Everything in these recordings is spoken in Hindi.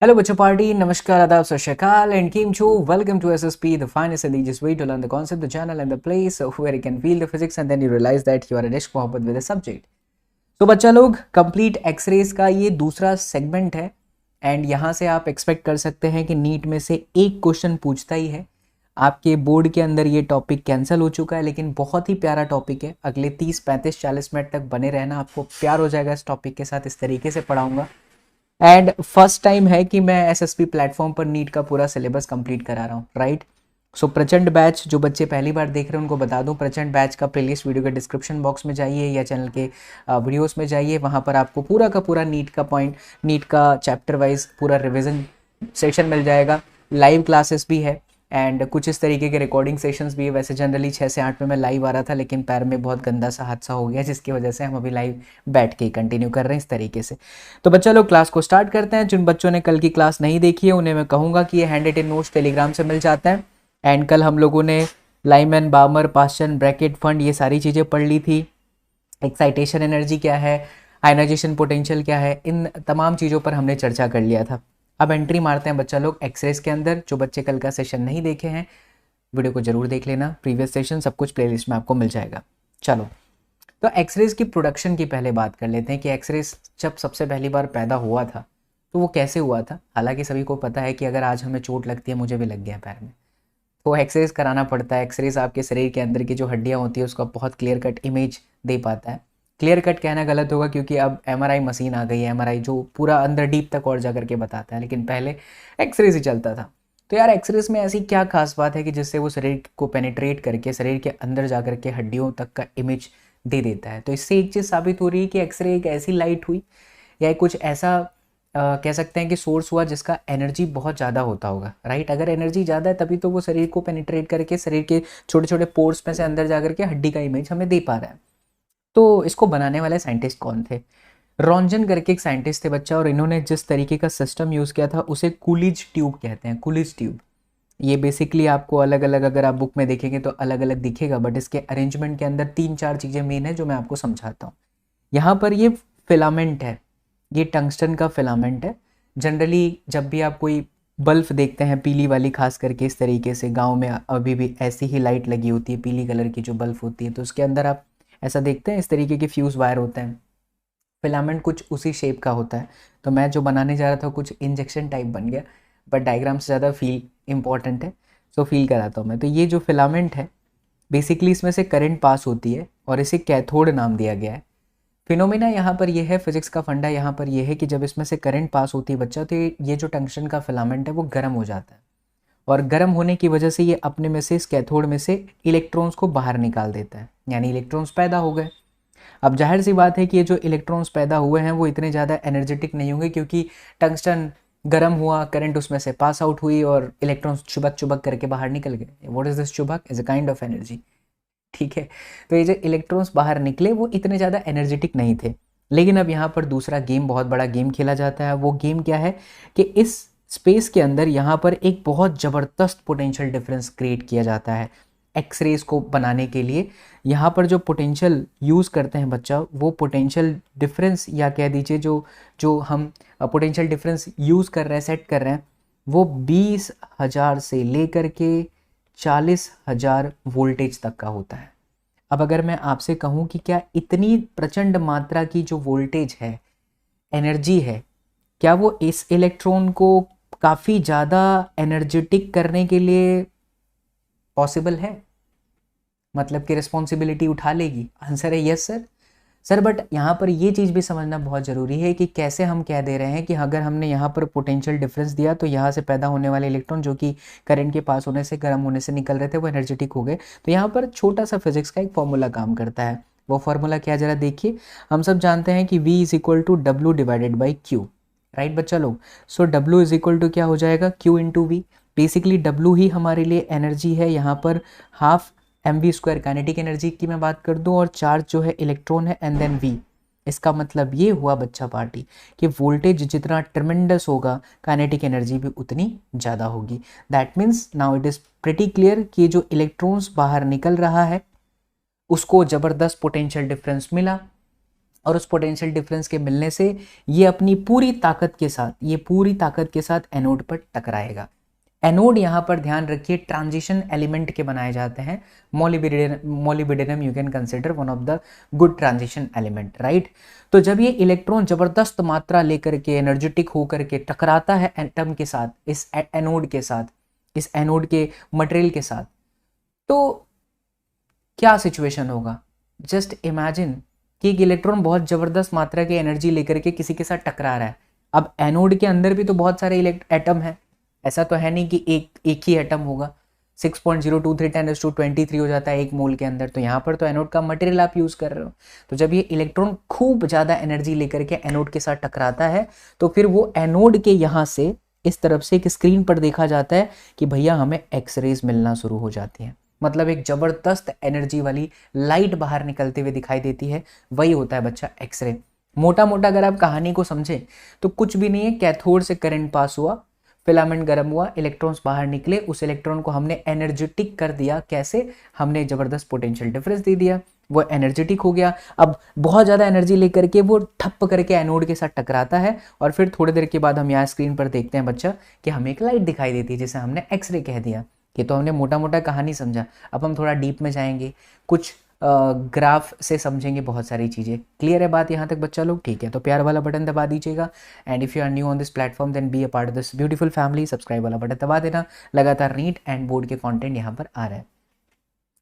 Hello, Butcher Party. Namaskar, Adab, Sat Shri Akal, and Kim Chu. Welcome to SSP, the finest and easiest way to learn the concept, the channel, and the place where you can feel the physics and then you realize that you are a dish mohabbat with a subject. तो बच्चा लोग कंप्लीट एक्सरेज का ये दूसरा सेगमेंट है एंड यहाँ से आप एक्सपेक्ट कर सकते हैं कि नीट में से एक क्वेश्चन पूछता ही है। आपके बोर्ड के अंदर ये टॉपिक कैंसिल हो चुका है, लेकिन बहुत ही प्यारा टॉपिक है। अगले 30, 35, 40 मिनट तक बने रहना, आपको प्यार हो जाएगा इस टॉपिक के साथ। इस तरीके से पढ़ाऊंगा एंड फर्स्ट टाइम है कि मैं एसएसपी प्लेटफॉर्म पर नीट का पूरा सिलेबस कंप्लीट करा रहा हूँ, राइट। सो प्रचंड बैच, जो बच्चे पहली बार देख रहे हैं उनको बता दूं, प्रचंड बैच का प्लेलिस्ट वीडियो के डिस्क्रिप्शन बॉक्स में जाइए या चैनल के वीडियोस में जाइए। वहाँ पर आपको पूरा का पूरा नीट का पॉइंट, नीट का चैप्टर वाइज पूरा रिविजन सेशन मिल जाएगा। लाइव क्लासेस भी है एंड कुछ इस तरीके के रिकॉर्डिंग सेशंस भी है। वैसे जनरली 6 से 8 में मैं लाइव आ रहा था, लेकिन पैर में बहुत गंदा सा हादसा हो गया, जिसकी वजह से हम अभी लाइव बैठ के कंटिन्यू कर रहे हैं इस तरीके से। तो बच्चा लोग क्लास को स्टार्ट करते हैं। जिन बच्चों ने कल की क्लास नहीं देखी है उन्हें मैं कहूँगा कि ये हैंड रिटन नोट्स टेलीग्राम से मिल जाते हैं। एंड कल हम लोगों ने Lyman, Barmer, Paschen, bracket, fund, ये सारी चीज़ें पढ़ ली थी। एक्साइटेशन एनर्जी क्या है, आयनाइजेशन पोटेंशियल क्या है, इन तमाम चीज़ों पर हमने चर्चा कर लिया था। अब एंट्री मारते हैं बच्चा लोग एक्सरेज के अंदर। जो बच्चे कल का सेशन नहीं देखे हैं वीडियो को जरूर देख लेना, प्रीवियस सेशन सब कुछ प्लेलिस्ट में आपको मिल जाएगा। चलो, तो एक्सरेज की प्रोडक्शन की पहले बात कर लेते हैं कि एक्सरेज जब सबसे पहली बार पैदा हुआ था तो वो कैसे हुआ था। हालांकि सभी को पता है कि अगर आज हमें चोट लगती है, मुझे भी लग गया पैर में, तो एक्सरेज कराना पड़ता है। एक्सरेज आपके शरीर के अंदर की जो हड्डियाँ होती है उसका बहुत क्लियर कट इमेज दे पाता है। क्लियर कट कहना गलत होगा क्योंकि अब एमआरआई मशीन आ गई है, एमआरआई जो पूरा अंदर डीप तक और जा करके बताता है, लेकिन पहले एक्सरेज ही चलता था। तो यार एक्सरेज में ऐसी क्या खास बात है कि जिससे वो शरीर को पेनिट्रेट करके शरीर के अंदर जा करके हड्डियों तक का इमेज दे देता है। तो इससे एक चीज़ साबित हो रही है कि एक्सरे एक ऐसी लाइट हुई या कुछ ऐसा कह सकते हैं कि सोर्स हुआ जिसका एनर्जी बहुत ज़्यादा होता होगा, राइट। अगर एनर्जी ज़्यादा है तभी तो वो शरीर को पेनिट्रेट करके शरीर के छोटे छोटे पोर्स में से अंदर जा करके हड्डी का इमेज हमें दे पा रहा है। तो इसको बनाने वाले साइंटिस्ट कौन थे? रॉन्जन करके एक साइंटिस्ट थे बच्चा, और इन्होंने जिस तरीके का सिस्टम यूज़ किया था उसे कूलिज ट्यूब कहते हैं। कूलिज ट्यूब ये बेसिकली आपको अलग अलग, अगर आप बुक में देखेंगे तो अलग अलग दिखेगा, बट इसके अरेंजमेंट के अंदर 3-4 चीज़ें मेन है जो मैं आपको समझाता हूँ। यहाँ पर ये फिलामेंट है, ये टंगस्टन का फिलामेंट है। जनरली जब भी आप कोई बल्ब देखते हैं पीली वाली, खास करके इस तरीके से गांव में अभी भी ऐसी ही लाइट लगी होती है, पीली कलर की जो बल्ब होती है, तो उसके अंदर आप ऐसा देखते हैं इस तरीके के फ्यूज़ वायर होते हैं। फिलामेंट कुछ उसी शेप का होता है। तो मैं जो बनाने जा रहा था कुछ इंजेक्शन टाइप बन गया, बट डायग्राम से ज़्यादा फील इंपॉर्टेंट है, सो फील कराता हूँ मैं। तो ये जो फिलामेंट है बेसिकली इसमें से करंट पास होती है और इसे कैथोड नाम दिया गया है। फिनोमिना यहाँ पर यह है, फिजिक्स का फंडा यहाँ पर यह है कि जब इसमें से करंट पास होती है बच्चा, तो ये जो टंक्शन का फिलामेंट है वो गर्म हो जाता है, और गर्म होने की वजह से ये अपने में से, इस कैथोड में से इलेक्ट्रॉन्स को बाहर निकाल देता है, यानी इलेक्ट्रॉन्स पैदा हो गए। अब जाहिर सी बात है कि ये जो इलेक्ट्रॉन्स पैदा हुए हैं वो इतने ज़्यादा एनर्जेटिक नहीं होंगे, क्योंकि टंगस्टन गर्म हुआ, करंट उसमें से पास आउट हुई और इलेक्ट्रॉन्स चुबक चुबक करके बाहर निकल गए। व्हाट इज दिस चुबक? Is a kind of energy, ठीक है। तो ये जो इलेक्ट्रॉन्स बाहर निकले वो इतने ज़्यादा एनर्जेटिक नहीं थे। लेकिन अब यहाँ पर दूसरा गेम, बहुत बड़ा गेम खेला जाता है। वो गेम क्या है कि इस स्पेस के अंदर यहाँ पर एक बहुत ज़बरदस्त पोटेंशियल डिफरेंस क्रिएट किया जाता है एक्सरेज को बनाने के लिए। यहाँ पर जो पोटेंशियल यूज़ करते हैं बच्चा, वो पोटेंशियल डिफरेंस, या कह दीजिए जो जो हम पोटेंशियल डिफरेंस यूज़ कर रहे हैं, सेट कर रहे हैं, वो 20,000 से लेकर के 40,000 वोल्टेज तक का होता है। अब अगर मैं आपसे कहूँ कि क्या इतनी प्रचंड मात्रा की जो वोल्टेज है, एनर्जी है, क्या वो इस इलेक्ट्रॉन को काफ़ी ज़्यादा एनर्जेटिक करने के लिए पॉसिबल है? मतलब कि रिस्पॉन्सिबिलिटी उठा लेगी? आंसर है यस सर। सर बट यहाँ पर ये चीज़ भी समझना बहुत ज़रूरी है कि कैसे हम कह दे रहे हैं कि अगर हमने यहाँ पर पोटेंशियल डिफरेंस दिया तो यहाँ से पैदा होने वाले इलेक्ट्रॉन जो कि करंट के पास होने से, गर्म होने से निकल रहे थे, वो एनर्जेटिक हो गए। तो यहाँ पर छोटा सा फिजिक्स का एक फॉर्मूला काम करता है। वो फार्मूला क्या, जरा देखिए। हम सब जानते हैं कि V is equal to W divided by Q, right बच्चा लोग। So W is equal to क्या हो जाएगा, Q into V. Basically W ही हमारे लिए एनर्जी है, यहाँ पर हाफ mv² काइनेटिक एनर्जी की मैं बात कर दूं, और चार्ज जो है इलेक्ट्रॉन है, एंड देन v। इसका मतलब ये हुआ बच्चा पार्टी कि वोल्टेज जितना ट्रमेंडस होगा, काइनेटिक एनर्जी भी उतनी ज़्यादा होगी। That means now it is pretty clear कि जो इलेक्ट्रॉन्स बाहर निकल रहा है उसको ज़बरदस्त पोटेंशियल डिफरेंस मिला, और उस पोटेंशियल डिफरेंस के मिलने से ये अपनी पूरी ताकत के साथ, ये पूरी ताकत के साथ एनोड पर टकराएगा। एनोड यहाँ पर ध्यान रखिए ट्रांजिशन एलिमेंट के बनाए जाते हैं। Molybdenum you can consider one of the good transition element, right. तो जब ये इलेक्ट्रॉन जबरदस्त मात्रा लेकर के एनर्जेटिक होकर के टकराता है एटम के साथ, इस एनोड के साथ, इस एनोड के मटेरियल के साथ, तो क्या सिचुएशन होगा। जस्ट इमेजिन कि एक इलेक्ट्रॉन बहुत जबरदस्त मात्रा की एनर्जी लेकर के किसी के साथ टकरा रहा है। अब एनोड के अंदर भी तो बहुत सारे एटम है, ऐसा तो है नहीं कि एक ही एटम होगा। 6.023 10⁻23 हो जाता है एक मोल के अंदर। तो यहाँ पर तो एनोड का मटेरियल आप यूज कर रहे हो। तो जब ये इलेक्ट्रॉन खूब ज्यादा एनर्जी लेकर के एनोड के साथ टकराता है तो फिर वो एनोड के यहाँ से इस तरफ से एक स्क्रीन पर देखा जाता है कि भैया हमें एक्सरेज मिलना शुरू हो जाती है। मतलब एक जबरदस्त एनर्जी वाली लाइट बाहर निकलते हुए दिखाई देती है, वही होता है बच्चा एक्सरे। मोटा मोटा अगर आप कहानी को समझें तो कुछ भी नहीं है, कैथोड से करंट पास हुआ, फिलामेंट गर्म हुआ, इलेक्ट्रॉन्स बाहर निकले, उस इलेक्ट्रॉन को हमने एनर्जेटिक कर दिया। कैसे? हमने जबरदस्त पोटेंशियल डिफरेंस दे दिया, वो एनर्जेटिक हो गया। अब बहुत ज़्यादा एनर्जी लेकर के वो ठप करके एनोड के साथ टकराता है और फिर थोड़ी देर के बाद हम यहाँ स्क्रीन पर देखते हैं बच्चा कि हमें एक लाइट दिखाई देती है जिसे हमने एक्सरे कह दिया। ये तो हमने मोटा मोटा कहानी समझा। अब हम थोड़ा डीप में जाएंगे, कुछ ग्राफ से समझेंगे बहुत सारी चीज़ें। क्लियर है बात यहाँ तक बच्चा लोग? ठीक है, तो प्यार वाला बटन दबा दीजिएगा। And if you are new on this platform then be a part of this beautiful family. Subscribe वाला बटन दबा देना, लगातार नीट एंड बोर्ड के कंटेंट यहाँ पर आ रहे हैं।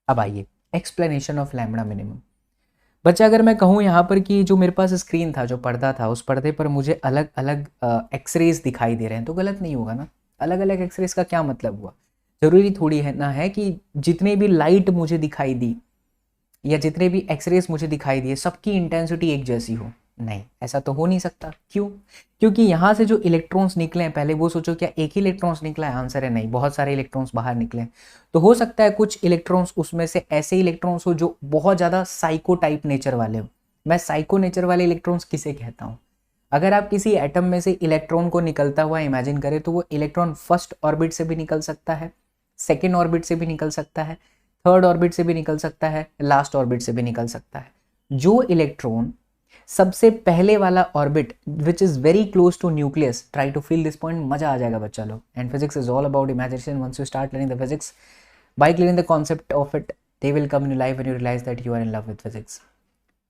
अब आइए एक्सप्लेनेशन ऑफ लैम्बडा मिनिमम। बच्चा अगर मैं कहूँ यहाँ पर कि जो मेरे पास स्क्रीन था, जो पर्दा था, उस पर्दे पर मुझे अलग अलग एक्सरेज दिखाई दे रहे हैं, तो गलत नहीं होगा ना? अलग अलग एक्सरेज का क्या मतलब हुआ? जरूरी थोड़ी है ना है कि जितने भी लाइट मुझे दिखाई दी या जितने भी एक्सरेज मुझे दिखाई दिए सबकी इंटेंसिटी एक जैसी हो। नहीं, ऐसा तो हो नहीं सकता। क्यों? क्योंकि यहाँ से जो इलेक्ट्रॉन्स निकले हैं, पहले वो सोचो क्या एक ही इलेक्ट्रॉन्स निकला है? आंसर है नहीं, बहुत सारे इलेक्ट्रॉन्स बाहर निकले। तो हो सकता है कुछ इलेक्ट्रॉन्स उसमें से ऐसे इलेक्ट्रॉन्स हो जो बहुत ज़्यादा साइको टाइप नेचर वाले हो। मैं साइको नेचर वाले इलेक्ट्रॉन्स किसे कहता हूँ? अगर आप किसी एटम में से इलेक्ट्रॉन को निकलता हुआ इमेजिन करें तो वो इलेक्ट्रॉन फर्स्ट ऑर्बिट से भी निकल सकता है, सेकेंड ऑर्बिट से भी निकल सकता है, थर्ड ऑर्बिट से भी निकल सकता है, लास्ट ऑर्बिट से भी निकल सकता है। जो इलेक्ट्रॉन सबसे पहले वाला orbit which is very close to nucleus, try to feel this point, मजा आ जाएगा बच्चा लोग। And physics is all about imagination. Once you start learning the physics by clearing the concept of it, they will come in your life when you realize that you are in love with physics.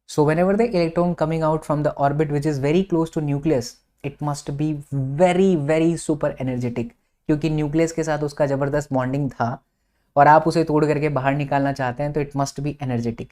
So whenever the electron coming out from the orbit which is very close to nucleus, it must be very very super energetic, क्योंकि न्यूक्लियस के साथ उसका जबरदस्त बॉन्डिंग था और आप उसे तोड़ करके बाहर निकालना चाहते हैं, तो इट मस्ट बी एनर्जेटिक।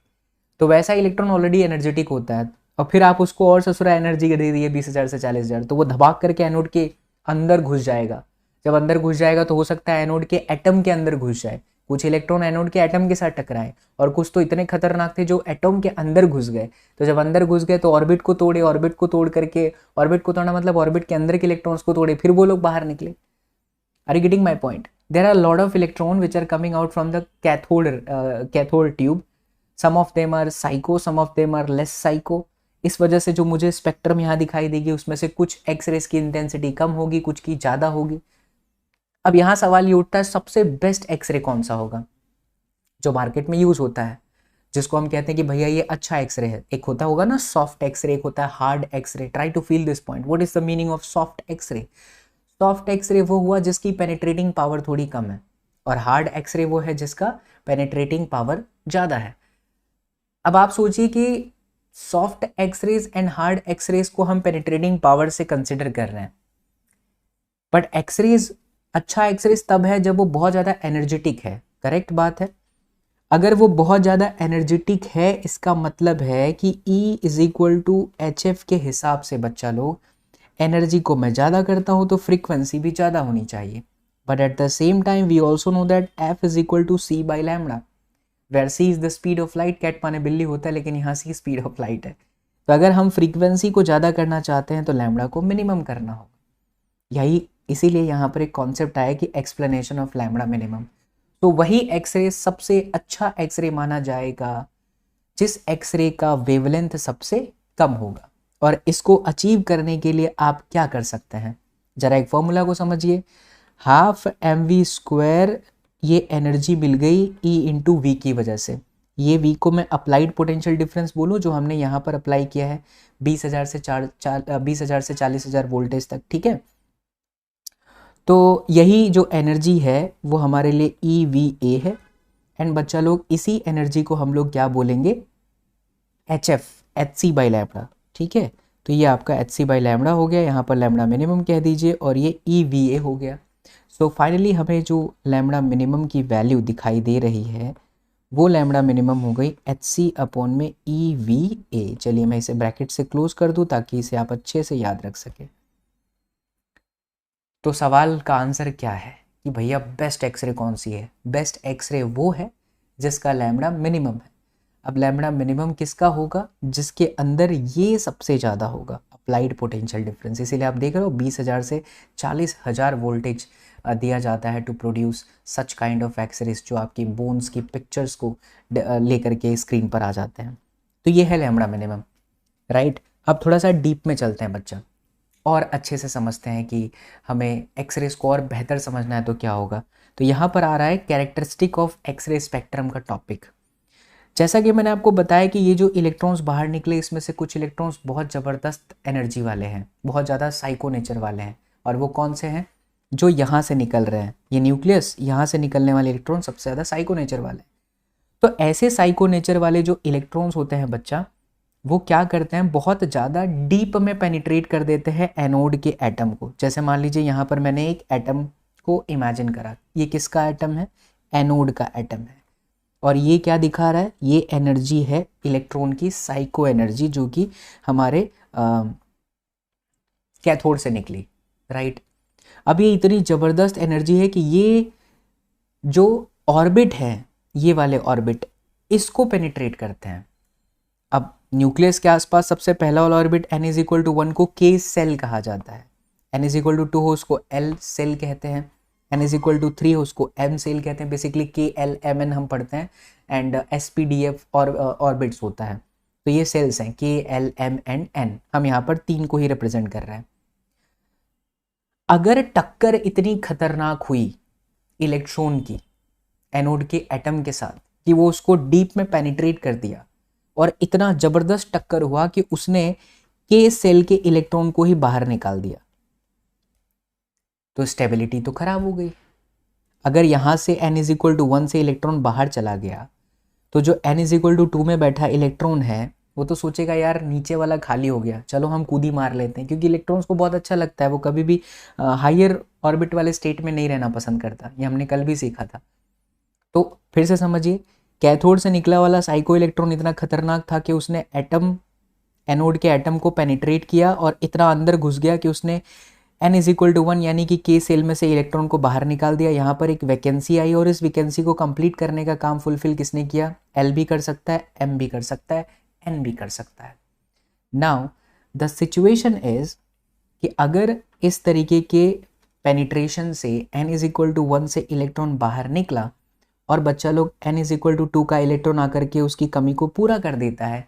तो वैसा इलेक्ट्रॉन ऑलरेडी एनर्जेटिक होता है और फिर आप उसको और ससुरा एनर्जी दे दिए 20,000 से 40,000, तो वो धबाक करके एनोड के अंदर घुस जाएगा। जब अंदर घुस जाएगा तो हो सकता है एनोड के एटम के अंदर घुस जाए। कुछ इलेक्ट्रॉन एनोड के एटम के साथ टकराए और कुछ तो इतने खतरनाक थे जो एटम के अंदर घुस गए। तो जब अंदर घुस गए तो ऑर्बिट को तोड़े, ऑर्बिट को तोड़ करके, ऑर्बिट को तोड़ना मतलब ऑर्बिट के अंदर के इलेक्ट्रॉन्स को तोड़े, फिर वो लोग बाहर निकले। Are you getting my point? There are a lot of electron which are coming out from the cathode tube. Some of them are psycho, some of them are less psycho. इस वजह से जो मुझे स्पेक्ट्रम यहाँ दिखाई देगी उसमें से कुछ एक्सरेज की इंटेंसिटी कम होगी, कुछ की ज़्यादा होगी। अब यहाँ सवाल ये उठता है सबसे बेस्ट एक्सरे कौन सा होगा जो मार्केट में यूज होता है, जिसको हम कहते हैं कि भैया ये अच्छा एक्सरे है। एक होता होगा ना सॉफ्ट एक्सरे, एक होता है hard x-ray. Try to feel this point, what is the meaning of soft x-ray? Soft x-ray वो हुआ जिसकी पेनिट्रेटिंग पावर थोड़ी कम है और हार्ड एक्सरे वो है जिसका पेनिट्रेटिंग पावर ज़्यादा है। अब आप सोचिए कि soft x-rays and hard x-rays को हम पेनिट्रेटिंग पावर से कंसिडर कर रहे हैं, बट एक्सरेज अच्छा एक्सरेज तब है जब वो बहुत ज़्यादा एनर्जेटिक है। करेक्ट बात है। अगर वो बहुत ज़्यादा एनर्जेटिक है इसका मतलब है कि E = HF के हिसाब से बच्चा लोग एनर्जी को मैं ज़्यादा करता हूँ तो फ्रीक्वेंसी भी ज़्यादा होनी चाहिए। But at the same time we also know that F = C/λ, where C is the speed of light. Cat पाने बिल्ली होता है लेकिन यहाँ C स्पीड ऑफ लाइट है। तो अगर हम फ्रीक्वेंसी को ज़्यादा करना चाहते हैं तो लैम्बडा को मिनिमम करना होगा। यही इसीलिए यहाँ पर एक कॉन्सेप्ट आया कि एक्सप्लेनेशन ऑफ लैम्बडा मिनिमम। तो वही एक्सरे सबसे अच्छा एक्सरे माना जाएगा जिस एक्सरे का वेवलेंथ सबसे कम होगा। और इसको अचीव करने के लिए आप क्या कर सकते हैं, जरा एक फॉर्मूला को समझिए। 12 mv², ये एनर्जी मिल गई E × V की वजह से। ये V को मैं अप्लाइड पोटेंशियल डिफरेंस बोलूँ, जो हमने यहाँ पर अप्लाई किया है 20,000 से 40,000 वोल्टेज तक, ठीक है। तो यही जो एनर्जी है वो हमारे लिए EVA है। एंड बच्चा लोग इसी एनर्जी को हम लोग क्या बोलेंगे, HF, HC बाई लैम्डा, ठीक है। तो ये आपका HC बाई लैम्डा हो गया, यहाँ पर लैम्डा मिनिमम कह दीजिए, और ये EVA हो गया। सो फाइनली हमें जो लैम्डा मिनिमम की वैल्यू दिखाई दे रही है वो लैम्डा मिनिमम हो गई HC अपॉन में EVA। चलिए मैं इसे ब्रैकेट से क्लोज कर दूं ताकि इसे आप अच्छे से याद रख सके। तो सवाल का आंसर क्या है कि भैया बेस्ट एक्सरे कौन सी है? बेस्ट एक्सरे वो है जिसका लैम्डा मिनिमम है। अब लैम्डा मिनिमम किसका होगा? जिसके अंदर ये सबसे ज़्यादा होगा, अप्लाइड पोटेंशियल डिफरेंस। इसीलिए आप देख रहे हो 20,000 से 40,000 वोल्टेज दिया जाता है to produce such kind of x-rays, जो आपकी बोन्स की पिक्चर्स को लेकर के स्क्रीन पर आ जाते हैं। तो ये है लैम्डा मिनिमम, राइट। अब थोड़ा सा डीप में चलते हैं बच्चा, और अच्छे से समझते हैं कि हमें एक्सरेज को और बेहतर समझना है तो क्या होगा। तो यहाँ पर आ रहा है कैरेक्टरिस्टिक ऑफ एक्सरे स्पेक्ट्रम का टॉपिक। जैसा कि मैंने आपको बताया कि ये जो इलेक्ट्रॉन्स बाहर निकले, इसमें से कुछ इलेक्ट्रॉन्स बहुत ज़बरदस्त एनर्जी वाले हैं, बहुत ज़्यादा साइको नेचर वाले हैं। और वो कौन से हैं? जो यहाँ से निकल रहे हैं, ये न्यूक्लियस, यहाँ से निकलने वाले इलेक्ट्रॉन सबसे ज़्यादा साइको नेचर वाले। तो ऐसे साइको नेचर वाले जो इलेक्ट्रॉन्स होते हैं बच्चा, वो क्या करते हैं, बहुत ज़्यादा डीप में पेनिट्रेट कर देते हैं एनोड के एटम को। जैसे मान लीजिए यहाँ पर मैंने एक एटम को इमेजिन करा, ये किसका एटम है? एनोड का एटम है। और ये क्या दिखा रहा है? ये एनर्जी है इलेक्ट्रॉन की, साइको एनर्जी, जो कि हमारे कैथोड से निकली, राइट। अब ये इतनी ज़बरदस्त एनर्जी है कि ये जो ऑर्बिट है, ये वाले ऑर्बिट, इसको पेनिट्रेट करते हैं। अब न्यूक्लियस के आसपास सबसे पहला वाला ऑर्बिट n=1 को K सेल कहा जाता है, n=2 हो उसको L सेल कहते हैं, n=3 हो उसको M सेल कहते हैं। बेसिकली KLMN हम पढ़ते हैं, एंड SPDF और ऑर्बिट्स होता है। तो ये सेल्स हैं KLMN, हम यहाँ पर 3 को ही रिप्रेजेंट कर रहे हैं। अगर टक्कर इतनी खतरनाक हुई इलेक्ट्रॉन की एनोड के एटम के साथ कि वो उसको डीप में पेनिट्रेट कर दिया, और इतना जबरदस्त टक्कर हुआ कि उसने के सेल के इलेक्ट्रॉन को ही बाहर निकाल दिया, तो स्टेबिलिटी तो खराब हो गई। अगर यहां से n=1 से इलेक्ट्रॉन बाहर चला गया, तो जो n=2 में बैठा इलेक्ट्रॉन है वो तो सोचेगा यार नीचे वाला खाली हो गया, चलो हम कूदी मार लेते हैं, क्योंकि इलेक्ट्रॉन्स को बहुत अच्छा लगता है, वो कभी भी हायर ऑर्बिट वाले स्टेट में नहीं रहना पसंद करता। ये हमने कल भी सीखा था। तो फिर से समझिए, कैथोड से निकला वाला साइको इलेक्ट्रॉन इतना खतरनाक था कि उसने एटम, एनोड के एटम को पेनिट्रेट किया और इतना अंदर घुस गया कि उसने n=1 यानी कि K सेल में से इलेक्ट्रॉन को बाहर निकाल दिया। यहाँ पर एक वैकेंसी आई, और इस वैकेंसी को कंप्लीट करने का काम फुलफिल किसने किया? L भी कर सकता है, M भी कर सकता है, N भी कर सकता है। नाउ द सिचुएशन इज कि अगर इस तरीके के पेनिट्रेशन से n=1 से इलेक्ट्रॉन बाहर निकला, और बच्चा लोग n=2 का इलेक्ट्रॉन आकर के उसकी कमी को पूरा कर देता है,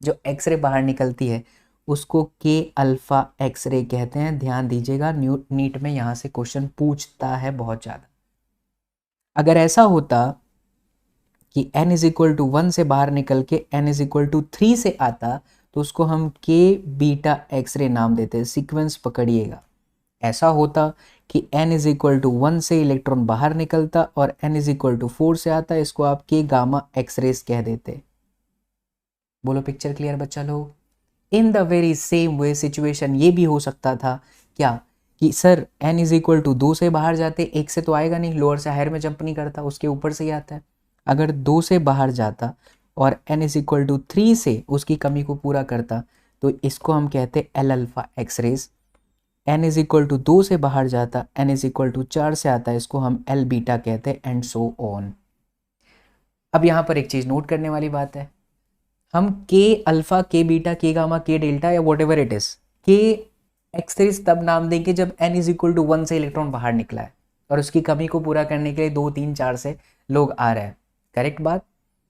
जो एक्सरे बाहर निकलती है उसको K अल्फा एक्सरे कहते हैं। ध्यान दीजिएगा, नीट में यहाँ से क्वेश्चन पूछता है बहुत ज़्यादा। अगर ऐसा होता कि n=1 से बाहर निकल के n=3 से आता, तो उसको हम K बीटा एक्सरे नाम देते हैं। सीक्वेंस पकड़िएगा, ऐसा होता कि n=1 से इलेक्ट्रॉन बाहर निकलता और n=4 से आता, इसको आप K गामा एक्सरेस कह देते। बोलो पिक्चर क्लियर बच्चा लोग? In the very same way situation ये भी हो सकता था क्या, कि सर n=2 से बाहर जाते, 1 से तो आएगा नहीं, लोअर से हायर में जंप नहीं करता, उसके ऊपर से ही आता है। अगर 2 से बाहर जाता और n=3 से उसकी कमी को पूरा करता, तो इसको हम कहते L अल्फा एक्सरेज। n=2 से बाहर जाता, n=4 से आता है, इसको हम L बीटा कहते, एंड सो ऑन। अब यहाँ पर एक चीज़ नोट करने वाली बात है, हम K alpha, K beta, K gamma, K delta या whatever it is, K x-rays तब नाम देंगे जब n=1 से इलेक्ट्रॉन बाहर निकला है और उसकी कमी को पूरा करने के लिए 2, 3, 4 से लोग आ रहे हैं। करेक्ट बात।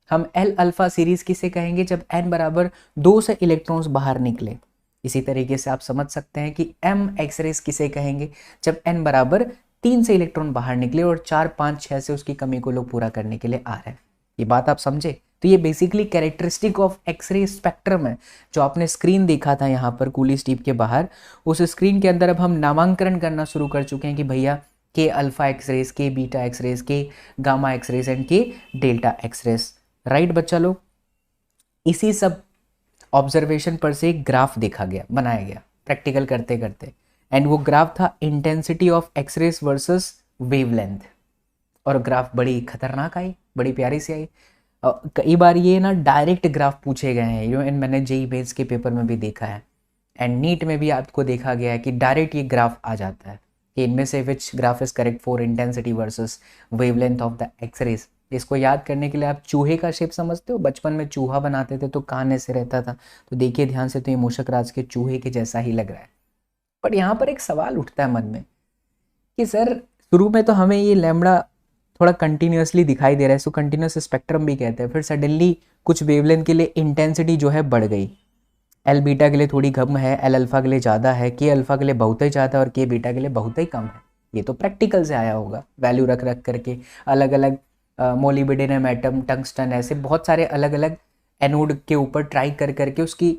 हम L अल्फा सीरीज किसे कहेंगे? जब n=2 से इलेक्ट्रॉन्स बाहर निकले। इसी तरीके से आप समझ सकते हैं कि M एक्सरेज किसे कहेंगे? जब n=3 से इलेक्ट्रॉन बाहर निकले और 4, 5, 6 से उसकी कमी को लोग पूरा करने के लिए आ रहे हैं। ये बात आप समझे? तो ये basically characteristic of x-ray spectrum है। जो आपने स्क्रीन देखा था यहाँ पर कूली स्टीप के बाहर, उस स्क्रीन के अंदर अब हम नामांकन करना शुरू कर चुके हैं कि भैया के अल्फा एक्सरेज, के बीटा एक्सरेज, के गामा एक्सरेज एंड के डेल्टा एक्सरेज। राइट बच्चा लोग, इसी सब ऑब्जर्वेशन पर से एक ग्राफ देखा गया, बनाया गया प्रैक्टिकल करते करते, एंड वो ग्राफ था intensity of x-rays versus wavelength. और ग्राफ बड़ी खतरनाक आई, बड़ी प्यारी सी आई। कई बार ये ना डायरेक्ट ग्राफ पूछे गए हैं, एंड मैंने जेईई मेंस के पेपर में भी देखा है, एंड नीट में भी आपको देखा गया है कि डायरेक्ट ये ग्राफ आ जाता है कि इनमें से which graph is correct for intensity versus wavelength of the x-rays. इसको याद करने के लिए आप चूहे का शेप समझते हो, बचपन में चूहा बनाते थे तो कान ऐसे रहता था, तो देखिए ध्यान से, तो ये मूषक राज के चूहे के जैसा ही लग रहा है। बट यहाँ पर एक सवाल उठता है मन में कि सर शुरू में तो हमें ये लैम्बडा थोड़ा कंटिन्यूसली दिखाई दे रहा है, इसको कंटिन्यूस स्पेक्ट्रम भी कहते हैं, फिर सडनली कुछ वेवलेंथ के लिए इंटेंसिटी जो है बढ़ गई, एल बीटा के लिए थोड़ी कम है, एल अल्फा के लिए ज़्यादा है, के अल्फा के लिए बहुत ही ज़्यादा और के बीटा के लिए बहुत ही कम है। ये तो प्रैक्टिकल से आया होगा, वैल्यू रख रख करके अलग अलग मोलिब्डेनम एटम, टंगस्टन, ऐसे बहुत सारे अलग अलग एनोड के ऊपर ट्राई कर करके उसकी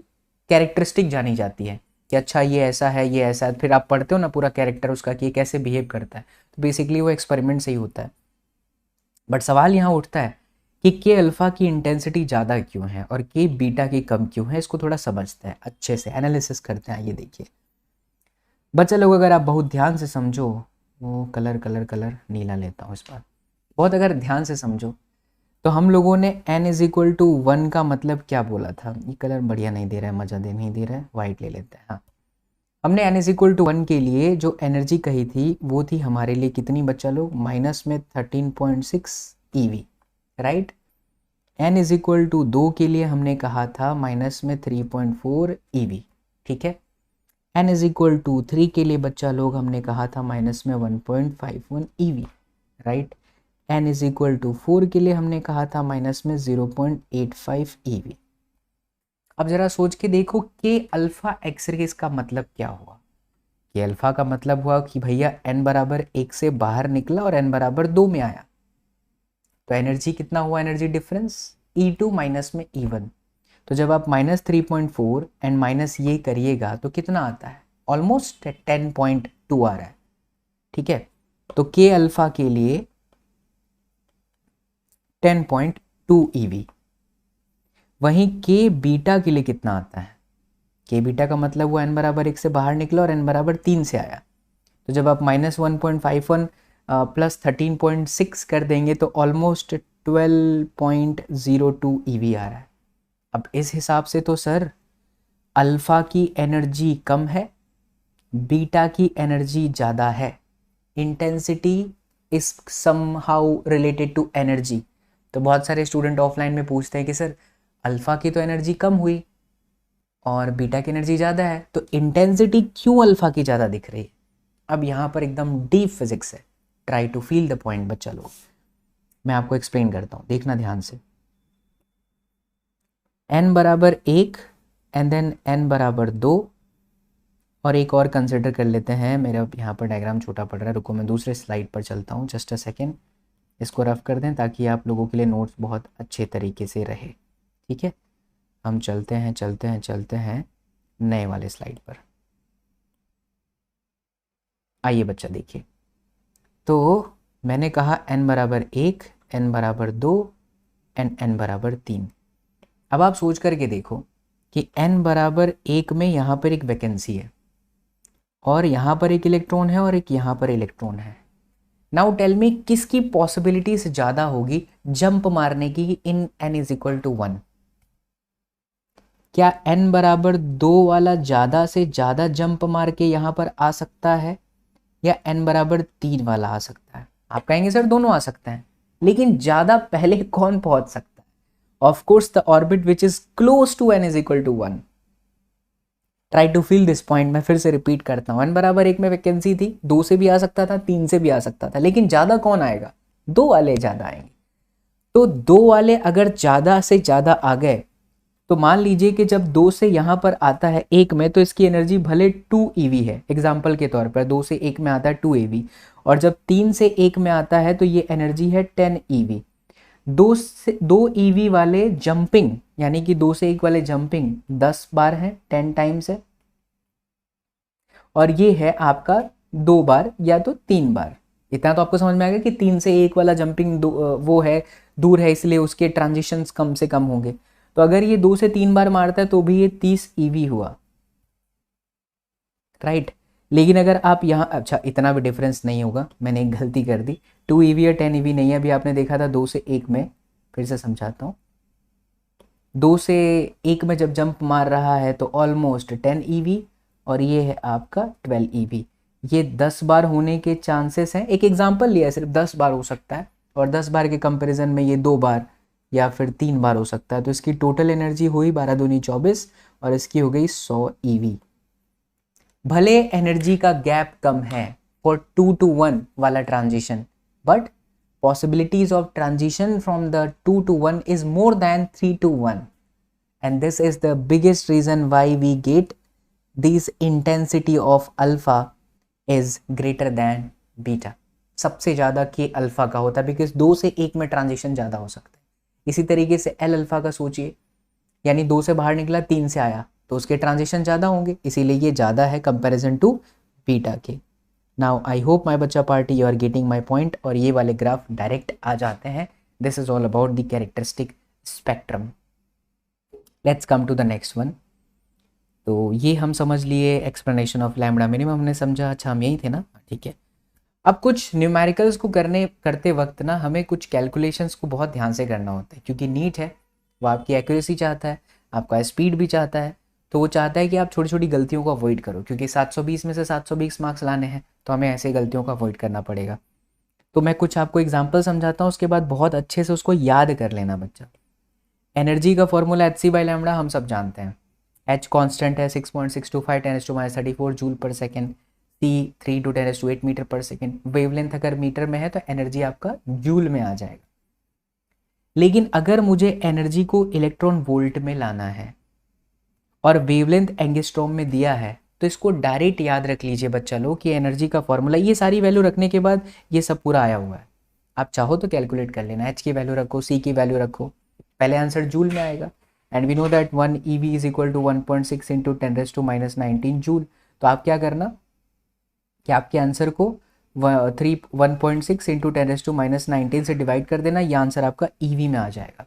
कैरेक्टरिस्टिक जानी जाती है कि अच्छा ये ऐसा है, ये ऐसा है। फिर आप पढ़ते हो ना पूरा कैरेक्टर उसका कि ये कैसे बिहेव करता है, तो बेसिकली वो एक्सपेरिमेंट से ही होता है। बट सवाल यहाँ उठता है कि के अल्फा की इंटेंसिटी ज़्यादा क्यों है और के बीटा की कम क्यों है। इसको थोड़ा समझते हैं, अच्छे से एनालिसिस करते हैं। ये देखिए बच्चा लोग, अगर आप बहुत ध्यान से समझो, वो कलर नीला लेता हूँ इस बार, बहुत अगर ध्यान से समझो तो हम लोगों ने n इज इक्वल टू 1 का मतलब क्या बोला था। ये कलर बढ़िया नहीं दे रहा है, मज़ा दे नहीं दे रहा है, वाइट ले लेते हैं। हाँ, हमने n इज इक्वल टू 1 के लिए जो एनर्जी कही थी वो थी हमारे लिए कितनी बच्चा लोग, माइनस में 13.6 EV। Right, n is equal to 2 के लिए हमने कहा था माइनस में 3.4 EV। ठीक है, n इज इक्वल टू 3 के लिए बच्चा लोग हमने कहा था माइनस में 1.51 EV। Right, n is equal to 4 के लिए हमने कहा था माइनस में 0.85 EV। अब जरा सोच के देखो के अल्फा एक्सरेज का मतलब क्या हुआ। के अल्फा का मतलब हुआ कि भैया n बराबर 1 से बाहर निकला और n बराबर 2 में आया, तो एनर्जी कितना हुआ, एनर्जी डिफरेंस E2 माइनस में E1। तो जब आप माइनस 3.4 एंड माइनस ये करिएगा तो कितना आता है, ऑलमोस्ट 10.2 आ रहा है। ठीक है, तो के अल्फा के लिए 10.2 EV। वहीं के बीटा के लिए कितना आता है, के बीटा का मतलब वो n बराबर 1 से बाहर निकला और n बराबर 3 से आया, तो जब आप माइनस 1.51 प्लस 13.6 कर देंगे तो ऑलमोस्ट 12.02 EV आ रहा है। अब इस हिसाब से तो सर अल्फा की एनर्जी कम है, बीटा की एनर्जी ज़्यादा है, intensity is somehow related to energy. तो बहुत सारे स्टूडेंट ऑफलाइन में पूछते हैं कि सर अल्फा की तो एनर्जी कम हुई और बीटा की एनर्जी ज़्यादा है, तो इंटेंसिटी क्यों अल्फा की ज़्यादा दिख रही है। अब यहाँ पर एकदम डीप फिजिक्स है, try to feel the point बच्चा लोग। मैं आपको एक्सप्लेन करता हूँ, देखना ध्यान से। n बराबर 1 एंड देन n बराबर 2, और एक और कंसिडर कर लेते हैं। मेरा यहाँ पर डायग्राम छोटा पड़ रहा है, रुको मैं दूसरे स्लाइड पर चलता हूँ, जस्ट अ सेकेंड। इसको रफ कर दें ताकि आप लोगों के लिए नोट्स बहुत अच्छे तरीके से रहे। ठीक है, हम चलते हैं नए वाले स्लाइड पर। आइए बच्चा देखिए, तो मैंने कहा n बराबर 1, n बराबर 2 एंड n बराबर 3। अब आप सोच करके देखो कि n बराबर 1 में यहाँ पर एक वैकेंसी है और यहाँ पर एक इलेक्ट्रॉन है और एक यहाँ पर इलेक्ट्रॉन है। नाउ टेल मी किसकी पॉसिबिलिटीज ज़्यादा होगी जंप मारने की इन n इज इक्वल टू 1। क्या n बराबर 2 वाला ज़्यादा से ज़्यादा जंप मार के यहाँ पर आ सकता है या n बराबर 3 वाला आ सकता है। आप कहेंगे सर दोनों आ सकते हैं, लेकिन ज़्यादा पहले कौन पहुंच सकता है। Of course the orbit which is close to n is equal to 1। Try to feel this point. मैं फिर से रिपीट करता हूँ, n बराबर 1 में वैकेंसी थी, 2 से भी आ सकता था, 3 से भी आ सकता था, लेकिन ज़्यादा कौन आएगा, 2 वाले ज़्यादा आएंगे। तो 2 वाले अगर ज़्यादा से ज़्यादा आ गए तो मान लीजिए कि जब 2 से यहाँ पर आता है 1 में, तो इसकी एनर्जी भले 2 EV है, एग्जाम्पल के तौर पर 2 से 1 में आता है 2 EV, और जब 3 से 1 में आता है तो ये एनर्जी है 10 EV। दो ईवी वाले जंपिंग, यानी कि 2 से 1 वाले जंपिंग 10 बार है, 10 टाइम्स है, और ये है आपका 2 बार या तो 3 बार। इतना तो आपको समझ में आ गया कि 3 से 1 वाला जंपिंग वो है, दूर है, इसलिए उसके ट्रांजिशंस कम से कम होंगे। तो अगर ये 2 से 3 बार मारता है तो भी ये 30 ईवी हुआ, राइट। लेकिन अगर आप यहाँ, अच्छा इतना भी डिफरेंस नहीं होगा, मैंने एक गलती कर दी, 2 ईवी या 10 ईवी नहीं है। अभी आपने देखा था 2 से 1 में, फिर से समझाता हूँ, 2 से 1 में जब जंप मार रहा है तो ऑलमोस्ट 10 ईवी, और ये है आपका 12 ईवी। ये 10 बार होने के चांसेस हैं, एक एग्जांपल लिया है, सिर्फ 10 बार हो सकता है, और 10 बार के कंपैरिजन में ये 2 बार या फिर 3 बार हो सकता है। तो इसकी टोटल एनर्जी हुई 12 दूनी 24, और इसकी हो गई 100 ईवी। भले एनर्जी का गैप कम है फॉर 2 to 1 वाला transition, but possibilities of transition from the 2 to 1 is more than 3 to 1, and this is the biggest reason why we get this intensity of alpha is greater than beta। सबसे ज़्यादा के अल्फा का होता है, बिकॉज 2 से 1 में ट्रांजिशन ज़्यादा हो सकता है। इसी तरीके से एल अल्फा का सोचिए, यानी 2 से बाहर निकला 3 से आया तो उसके ट्रांजिशन ज़्यादा होंगे, इसीलिए ये ज़्यादा है कंपैरिजन टू बीटा के। नाउ आई होप माई बच्चा party you are getting my point, और ये वाले ग्राफ डायरेक्ट आ जाते हैं। This is all about the characteristic spectrum. Let's come to the next one. तो ये हम समझ लिए एक्सप्लेनेशन ऑफ लैम्बडा मिनिमम, हमने समझा। अच्छा हम यही थे ना, ठीक है। अब कुछ न्यूमेरिकल्स को करते वक्त ना हमें कुछ कैलकुलेशंस को बहुत ध्यान से करना होता है, क्योंकि नीट है, वो आपकी एक्यूरेसी चाहता है, आपका स्पीड भी चाहता है। तो वो चाहता है कि आप छोटी छोटी गलतियों को अवॉइड करो, क्योंकि 720 में से 720 मार्क्स लाने हैं, तो हमें ऐसे गलतियों को अवॉइड करना पड़ेगा। तो मैं कुछ आपको एग्जांपल समझाता हूँ, उसके बाद बहुत अच्छे से उसको याद कर लेना बच्चा। एनर्जी का formula h c by lambda हम सब जानते हैं। एच कॉन्स्टेंट है 6.625 10⁻34 जूल पर सेकेंड, सी 3 × 10⁸ मीटर पर सेकेंड। वेवलेंथ अगर मीटर में है तो एनर्जी आपका जूल में आ जाएगा। लेकिन अगर मुझे एनर्जी को इलेक्ट्रॉन वोल्ट में लाना है और वेवलेंथ एंगस्ट्रॉम में दिया है, तो इसको डायरेक्ट याद रख लीजिए बच्चा लोग कि एनर्जी का फॉर्मूला, ये सारी वैल्यू रखने के बाद ये सब पूरा आया हुआ है। आप चाहो तो कैलकुलेट कर लेना, एच की वैल्यू रखो, सी की वैल्यू रखो, पहले आंसर जूल में आएगा। And we know that 1 EV is equal to 1.6 × 10⁻19 joule. तो आप क्या करना कि आपके आंसर को 1.6 × 10⁻19 से डिवाइड कर देना, ये आंसर आपका EV में आ जाएगा।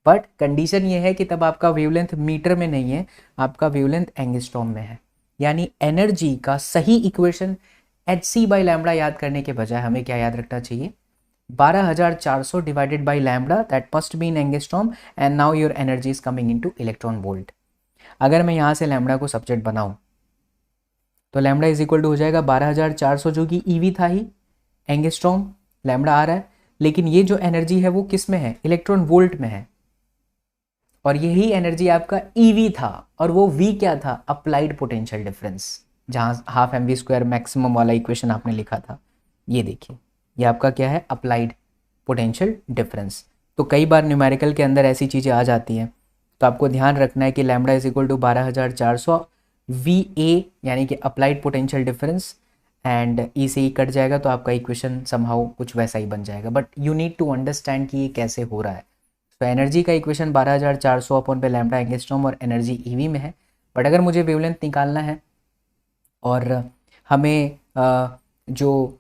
बट कंडीशन ये है कि तब आपका वेवलेंथ मीटर में नहीं है, आपका वेवलेंथ एंगस्ट्रॉम में है। यानी एनर्जी का सही इक्वेशन hc बाई लैम्बडा याद करने के बजाय हमें क्या याद रखना चाहिए, 12400 divided by lambda, that must be in angstrom, and now your energy is coming into electron volt. अगर मैं यहाँ से लैम्बडा को सब्जेक्ट बनाऊँ तो लैम्बडा इज इक्वल टू हो जाएगा 12400, जो कि ईवी था ही, एंगस्ट्रॉम लैम्बडा आ रहा है, लेकिन ये जो एनर्जी है वो किस में है, इलेक्ट्रॉन वोल्ट में है। और यही एनर्जी आपका ईवी था, और वो वी क्या था, अप्लाइड पोटेंशियल डिफरेंस, जहाँ हाफ mv² मैक्सिमम वाला इक्वेशन आपने लिखा था। ये देखिए, ये आपका क्या है, अप्लाइड पोटेंशियल डिफरेंस। तो कई बार न्यूमेरिकल के अंदर ऐसी चीज़ें आ जाती हैं, तो आपको ध्यान रखना है कि lambda is equal to 12400 VA, यानी कि applied potential difference, and E से ई कट जाएगा तो आपका इक्वेशन समहाउ कुछ वैसा ही बन जाएगा। But you need to understand कि ये कैसे हो रहा है। तो एनर्जी का इक्वेशन 12400 अपॉन पे लैम्बडा एंगस्ट्रॉम, और एनर्जी ईवी में है। बट अगर मुझे वेवलेंथ निकालना है और हमें जो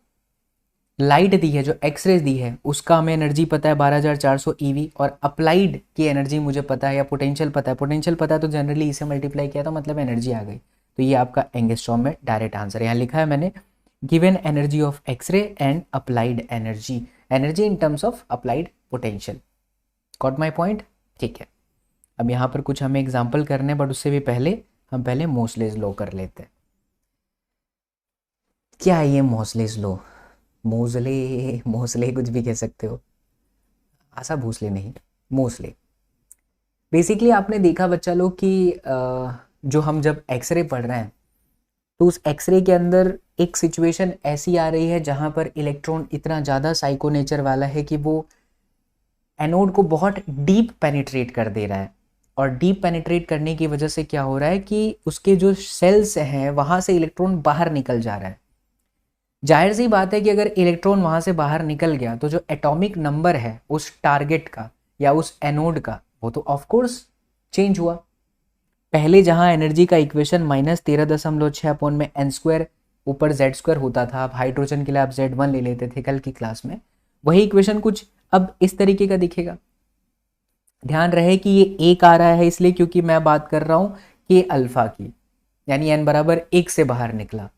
लाइट दी है, जो एक्सरेज दी है, उसका हमें एनर्जी पता है 12400 ईवी, और अप्लाइड की एनर्जी मुझे पता है, या पोटेंशियल पता है, पोटेंशियल पता है तो जनरली इसे मल्टीप्लाई किया तो मतलब एनर्जी आ गई। तो ये आपका एंगस्ट्रॉम में डायरेक्ट आंसर यहाँ लिखा है मैंने, given energy of x-ray and applied energy, energy in terms of applied potential. Got my point, ठीक है। अब यहाँ पर कुछ हमें एग्जाम्पल करने हैं, बट उससे भी पहले हम पहले मोसलेस लॉ कर लेते हैं। क्या है ये मोसलेस लॉ, मोसले कुछ भी कह सकते हो, आशा भोसले नहीं, मोसले। बेसिकली आपने देखा बच्चा लोग कि जो हम जब एक्सरे पढ़ रहे हैं तो उस एक्सरे के अंदर एक सिचुएशन ऐसी आ रही है जहाँ पर इलेक्ट्रॉन इतना ज़्यादा साइको नेचर वाला है कि वो एनोड को बहुत डीप पेनिट्रेट कर दे रहा है, और डीप पेनिट्रेट करने की वजह से क्या हो रहा है कि उसके जो सेल्स हैं वहाँ से इलेक्ट्रॉन बाहर निकल जा रहा है। जाहिर सी बात है कि अगर इलेक्ट्रॉन वहां से बाहर निकल गया तो जो एटॉमिक नंबर है उस टारगेट का या उस एनोड का वो तो ऑफ कोर्स चेंज हुआ। पहले जहां एनर्जी का इक्वेशन -13.6 अपॉन में एन स्क्वायर ऊपर जेड स्क्वायर होता था, अब हाइड्रोजन के लिए आप Z1 ले लेते थे कल की क्लास में, वही इक्वेशन कुछ अब इस तरीके का दिखेगा। ध्यान रहे कि ये एक आ रहा है इसलिए क्योंकि मैं बात कर रहा हूं के अल्फा की, यानी n बराबर 1 से बाहर निकला।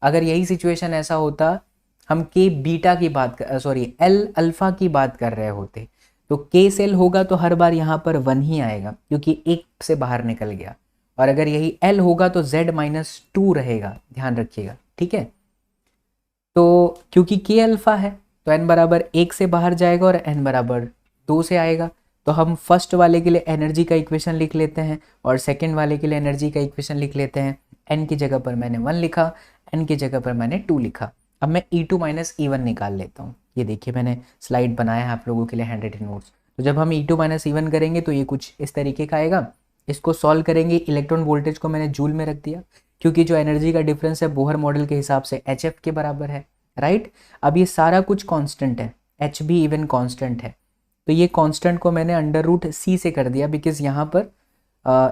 अगर यही सिचुएशन ऐसा होता, हम के बीटा की बात कर सॉरी एल अल्फा की बात कर रहे होते, तो के सेल होगा तो हर बार यहाँ पर 1 ही आएगा क्योंकि 1 से बाहर निकल गया। और अगर यही एल होगा तो Z-2 रहेगा, ध्यान रखिएगा, ठीक है। तो क्योंकि के अल्फा है तो n बराबर 1 से बाहर जाएगा और n बराबर 2 से आएगा। तो हम फर्स्ट वाले के लिए एनर्जी का इक्वेशन लिख लेते हैं और सेकंड वाले के लिए एनर्जी का इक्वेशन लिख लेते हैं। n की जगह पर मैंने 1 लिखा, n की जगह पर मैंने 2 लिखा। अब मैं E2 माइनस E1 निकाल लेता हूँ। ये देखिए मैंने स्लाइड बनाया है आप लोगों के लिए हैंड रिटन नोट्स। तो जब हम E2 माइनस E1 करेंगे तो ये कुछ इस तरीके का आएगा। इसको सॉल्व करेंगे, इलेक्ट्रॉन वोल्टेज को मैंने जूल में रख दिया क्योंकि जो एनर्जी का डिफरेंस है बोहर मॉडल के हिसाब से HF के बराबर है, राइट। अब ये सारा कुछ कांस्टेंट है, H भी इवन कांस्टेंट है, तो ये कांस्टेंट को मैंने अंडर रूट C से कर दिया बिकॉज यहाँ पर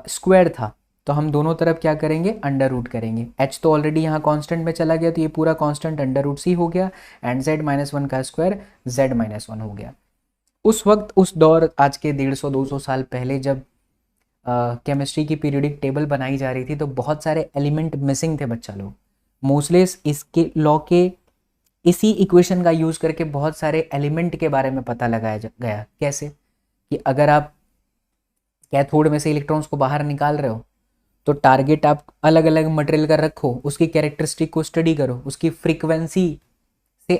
स्क्वायर था, तो हम दोनों तरफ क्या करेंगे, अंडर रूट करेंगे। H तो ऑलरेडी यहाँ कांस्टेंट में चला गया तो ये पूरा कांस्टेंट अंडर रूट C हो गया एंड Z-1 का स्क्वायर Z-1 हो गया। उस वक्त उस दौर आज के 150-200 साल पहले जब केमिस्ट्री की पीरियोडिक टेबल बनाई जा रही थी तो बहुत सारे एलिमेंट मिसिंग थे बच्चा लोग। मोसलेस इसके लॉ के इसी इक्वेशन का यूज़ करके बहुत सारे एलिमेंट के बारे में पता लगाया गया। कैसे कि अगर आप कैथोड में से इलेक्ट्रॉन्स को बाहर निकाल रहे हो तो टारगेट आप अलग अलग मटेरियल का रखो, उसकी कैरेक्टरिस्टिक को स्टडी करो, उसकी फ्रीक्वेंसी से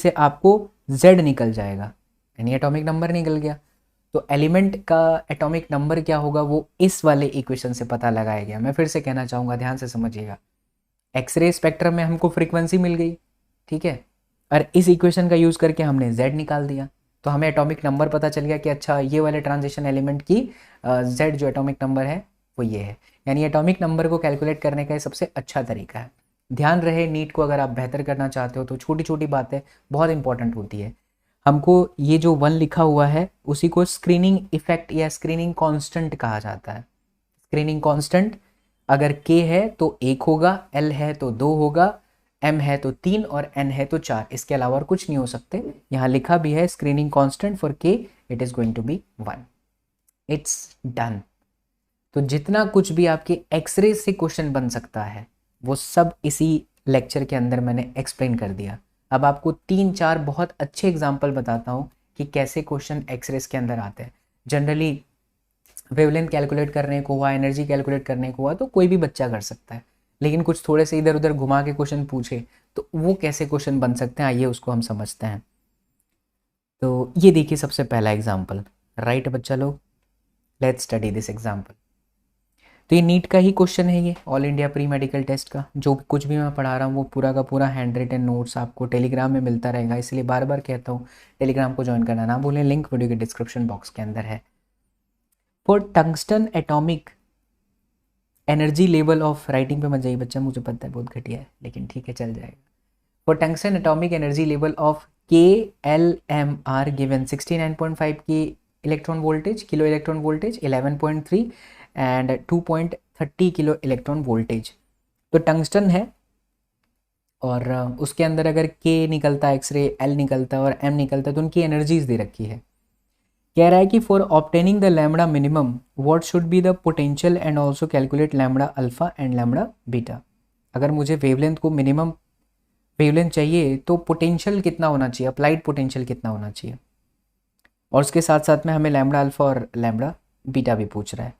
आपको Z निकल जाएगा, यानी एटॉमिक नंबर निकल गया। तो एलिमेंट का एटॉमिक नंबर क्या होगा वो इस वाले इक्वेशन से पता लगाया गया। मैं फिर से कहना चाहूँगा, ध्यान से समझिएगा। एक्सरे स्पेक्ट्रम में हमको फ्रीक्वेंसी मिल गई, ठीक है, और इस इक्वेशन का यूज़ करके हमने Z निकाल दिया तो हमें एटॉमिक नंबर पता चल गया कि अच्छा ये वाले ट्रांजिशन एलिमेंट की Z जो एटॉमिक नंबर है वो ये है। यानी एटॉमिक नंबर को कैलकुलेट करने का ये सबसे अच्छा तरीका है। ध्यान रहे, नीट को अगर आप बेहतर करना चाहते हो तो छोटी छोटी बातें बहुत इंपॉर्टेंट होती है। हमको ये जो 1 लिखा हुआ है उसी को स्क्रीनिंग इफेक्ट या स्क्रीनिंग कांस्टेंट कहा जाता है। स्क्रीनिंग कांस्टेंट अगर K है तो 1 होगा, L है तो 2 होगा, M है तो 3 और N है तो 4, इसके अलावा और कुछ नहीं हो सकते। यहाँ लिखा भी है screening constant for K it is going to be 1। It's done. तो जितना कुछ भी आपके एक्सरे से क्वेश्चन बन सकता है वो सब इसी लेक्चर के अंदर मैंने एक्सप्लेन कर दिया। अब आपको 3-4 बहुत अच्छे एग्जाम्पल बताता हूँ कि कैसे क्वेश्चन एक्सरेस के अंदर आते हैं। जनरली वेवलेंथ कैलकुलेट करने को हुआ, एनर्जी कैलकुलेट करने को हुआ तो कोई भी बच्चा कर सकता है, लेकिन कुछ थोड़े से इधर उधर घुमा के क्वेश्चन पूछे तो वो कैसे क्वेश्चन बन सकते हैं, आइए उसको हम समझते हैं। तो ये देखिए सबसे पहला एग्जाम्पल, राइट बच्चा लोग, लेट्स स्टडी दिस एग्जाम्पल। तो ये नीट का ही क्वेश्चन है, ये all India pre medical test का। जो कुछ भी मैं पढ़ा रहा हूँ वो पूरा का पूरा हैंड रिटन नोट्स आपको टेलीग्राम में मिलता रहेगा, इसलिए बार बार कहता हूँ टेलीग्राम को ज्वाइन करना ना भूलें, लिंक वीडियो के डिस्क्रिप्शन बॉक्स के अंदर है। For tungsten atomic energy level of, writing पे मत जाइए बच्चा, मुझे पता है बहुत घटिया है लेकिन ठीक है चल जाएगा। For tungsten atomic energy level of KLMR given 69.5 की electron voltage, kilo electron voltage 11.3 and 2.30 kilo electron voltage. तो टंगस्टन है और उसके अंदर अगर K निकलता है, एक्सरे L निकलता है और M निकलता है तो उनकी एनर्जीज दे रखी है। कह रहा है कि for obtaining the lambda minimum what should be the potential and also calculate lambda alpha and lambda beta. अगर मुझे वेवलेंथ को मिनिमम वेवलेंथ चाहिए तो पोटेंशियल कितना होना चाहिए, अप्लाइड पोटेंशियल कितना होना चाहिए, और उसके साथ साथ में हमें लैम्बडा अल्फा और लैम्बडा बीटा भी पूछ रहा है।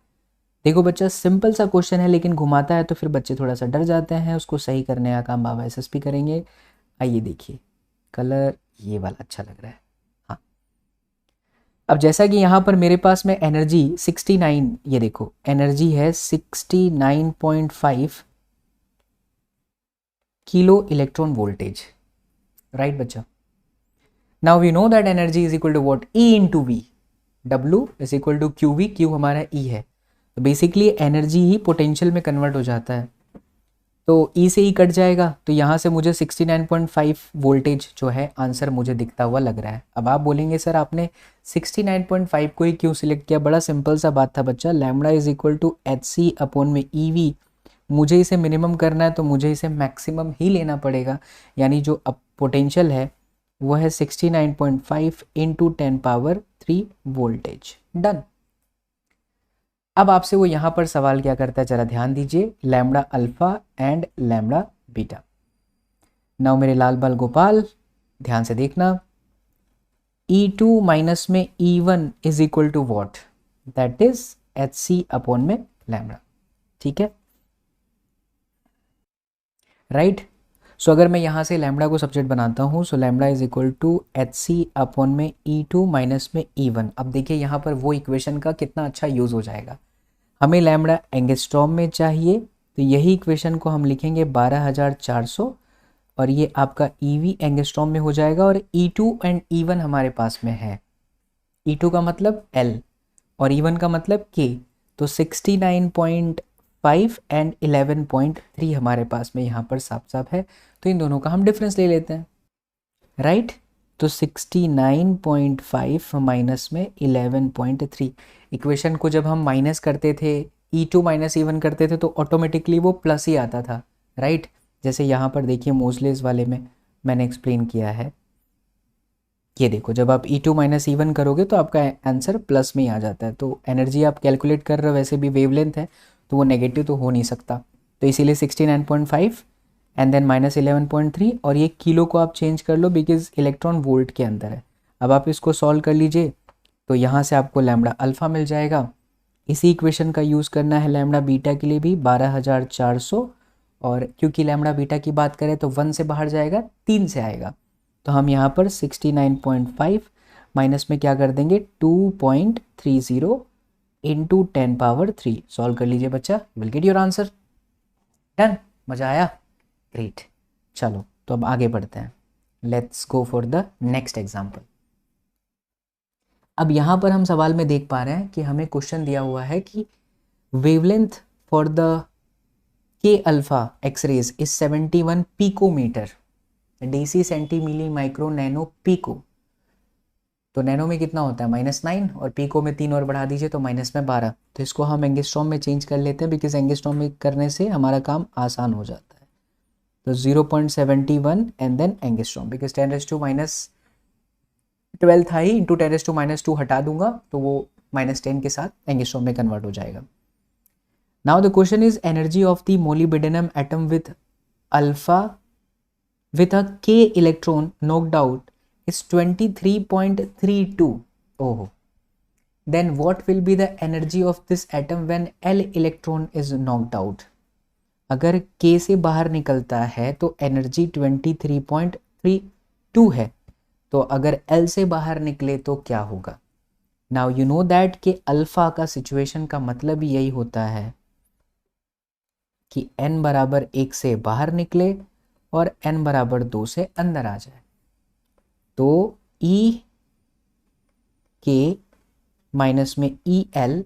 देखो बच्चा सिंपल सा क्वेश्चन है लेकिन घुमाता है तो फिर बच्चे थोड़ा सा डर जाते हैं, उसको सही करने का काम बाबा SSP करेंगे। आइए देखिए, कलर ये वाला अच्छा लग रहा है, हाँ। अब जैसा कि यहाँ पर मेरे पास में एनर्जी 69, ये देखो एनर्जी है 69.5 किलो इलेक्ट्रॉन वोल्टेज, राइट बच्चा। Now we know that energy is equal to what, E into V, W is equal to QV, Q हमारा E है। तो बेसिकली एनर्जी ही पोटेंशियल में कन्वर्ट हो जाता है। तो ई से ई कट जाएगा, तो यहाँ से मुझे 69.5 वोल्टेज जो है आंसर मुझे दिखता हुआ लग रहा है। अब आप बोलेंगे सर आपने 69.5 को ही क्यों सिलेक्ट किया? बड़ा सिंपल सा बात था बच्चा, lambda is equal to H C upon में ई वी। मुझे इसे मिनिमम करना है तो मुझे इसे मैक्सिमम ही लेना पड़ेगा, यानी जो अब पोटेंशियल है वो है 69.5 इंटू 10⁻³ वोल्टेज। डन। अब आपसे वो यहाँ पर सवाल क्या करता है, जरा ध्यान दीजिए, lambda alpha and lambda beta. Now मेरे लाल बाल गोपाल ध्यान से देखना, E2 माइनस में E1 is equal to what? That is h C upon में लैम्बडा। ठीक है, राइट। सो अगर मैं यहाँ से लैम्बडा को सब्जेक्ट बनाता हूँ, so lambda is equal to H C upon में E2 माइनस में E1। अब देखिए यहाँ पर वो इक्वेशन का कितना अच्छा यूज़ हो जाएगा। हमें लैम्बडा एंगस्ट्रॉम में चाहिए, तो यही इक्वेशन को हम लिखेंगे 12400 और ये आपका EV एंगस्ट्रॉम में हो जाएगा। और E2 एंड E1 हमारे पास में है, E2 का मतलब L और E1 का मतलब K। तो 69.5 एंड 11.3 हमारे पास में यहाँ पर साफ साफ है, तो इन दोनों का हम डिफरेंस ले लेते हैं, राइट। तो 69.5 माइनस में 11.3, इक्वेशन को जब हम माइनस करते थे, E2 माइनस E1 करते थे, तो ऑटोमेटिकली वो प्लस ही आता था, राइट। जैसे यहाँ पर देखिए मोजलेस वाले में मैंने एक्सप्लेन किया है, ये देखो जब आप E2 माइनस E1 करोगे तो आपका आंसर प्लस में ही आ जाता है। तो एनर्जी आप कैलकुलेट कर रहे हो, वैसे भी वेवलेंथ है तो वो नेगेटिव तो हो नहीं सकता, तो इसीलिए 69.5 एंड देन माइनस 11.3, और ये किलो को आप चेंज कर लो बिकॉज इलेक्ट्रॉन वोल्ट के अंदर है। अब आप इसको सॉल्व कर लीजिए, तो यहाँ से आपको लैम्बडा अल्फ़ा मिल जाएगा। इसी इक्वेशन का यूज़ करना है लैम्बडा बीटा के लिए भी, 12400, और क्योंकि लैम्बडा बीटा की बात करें तो 1 से बाहर जाएगा, 3 से आएगा, तो हम यहाँ पर 69.5 माइनस में क्या कर देंगे 2.30 इंटू 10⁻3। सॉल्व कर लीजिए बच्चा, will get your answer. Done, मज़ा आया, ग्रेट। चलो तो अब आगे बढ़ते हैं, let's go for the next example. अब यहाँ पर हम सवाल में देख पा रहे हैं कि हमें क्वेश्चन दिया हुआ है कि wavelength for the K alpha x-rays is 71 picometre, DC centi milli micro nano pico. तो नैनो में कितना होता है -9, और पिको में 3 और बढ़ा दीजिए तो माइनस में 12। तो इसको हम एंगस्ट्रॉम में चेंज कर लेते हैं, बिकॉज एंगस्ट्रॉम में करने से हमारा काम आसान हो जाता है। तो 0.71 एंड देन एंगस्ट्रॉम, बिकॉज 10⁻12 था ही, इंटू 10⁻2 हटा दूंगा तो वो -10 के साथ एंगस्ट्रॉम में कन्वर्ट हो जाएगा। Now the question is energy of the molybdenum atom with alpha with a K electron knocked out is 23.32. Oh, then what will be the energy of this atom when L electron is knocked out? अगर K से बाहर निकलता है तो एनर्जी 23.32 है, तो अगर L से बाहर निकले तो क्या होगा? नाउ यू नो दैट कि अल्फा का सिचुएशन का मतलब ही यही होता है कि n बराबर 1 से बाहर निकले और n बराबर 2 से अंदर आ जाए। तो E के माइनस में EL